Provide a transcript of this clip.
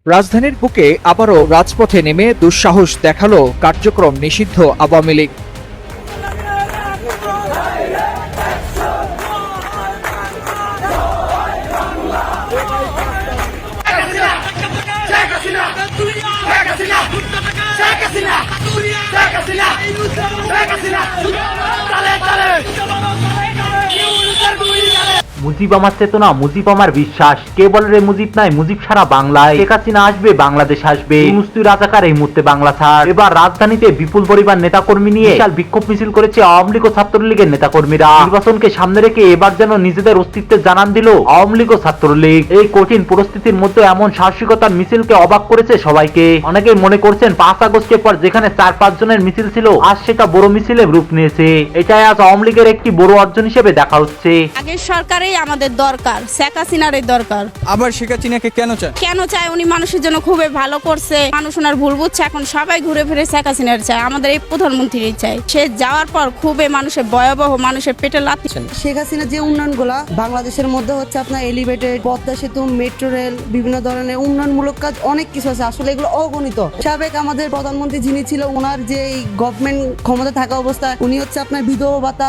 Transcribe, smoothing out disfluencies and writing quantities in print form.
রাজধানীর বুকে আবারও রাজপথে নেমে দুঃসাহস দেখালো কার্যক্রম নিষিদ্ধ আওয়ামী লীগ। মুজিব আমার চেতনা, মুজিব আমার বিশ্বাস। কে বলে রে মুজিব নাই, মুজিব সারা বাংলায়। শেখ হাসিনা আসবে, বাংলাদেশ আসবে। মুস্তি রাজাকার এই মুহূর্তে বাংলা ছাড়। এবার রাজধানীতে বিপুল পরিমাণ নেতাকর্মী নিয়ে বিশাল বিক্ষোভ মিছিল করেছে আওয়ামী লীগ ও ছাত্রলীগের নেতাকর্মীরা। নির্বাচনকে সামনে রেখে এবার যেন নিজেদের অস্তিত্বের জানান দিল আওয়ামী লীগ ও ছাত্রলীগ। এই কঠিন পরিস্থিতির মধ্যে এমন সাহসিকতার মিছিলকে অবাক করেছে সবাইকে। অনেকেই মনে করছেন 5 আগস্টের পর যেখানে 4-5 জনের মিছিল ছিল, আজ সেটা বড় মিছিলে রূপ নিয়েছে। এটাই আজ আওয়ামী লীগের একটি বড় অর্জন হিসেবে দেখা হচ্ছে। আগের সরকারেই আমাদের দরকার, শেখ হাসিনারই দরকার। আবার শেখ হাসিনাকে কেন চায়? উনি মানুষের জন্য খুবই ভালো করছে। মানুষ ওনার ভুল বুঝছে, এখন সবাই ঘুরে ফিরে শেখ হাসিনার চায়। আমাদের এই প্রধানমন্ত্রীর চাই। সে যাওয়ার পর খুবই মানুষের ভয়াবহ, মানুষের পেটে লাথি। শেখ হাসিনা যে উন্নয়নগুলা বাংলাদেশের মধ্যে হচ্ছে আপনার এলিভেটেড, পদ্মা সেতু, মেট্রো রেল, বিভিন্ন ধরনের উন্নয়নমূলক কাজ অনেক কিছু আছে, আসলে এগুলো অগণিত। সাবেক আমাদের প্রধানমন্ত্রী যিনি ছিল, ওনার যে গভর্নমেন্ট ক্ষমতা থাকা অবস্থায় উনি হচ্ছে আপনার বিধবা ভাতা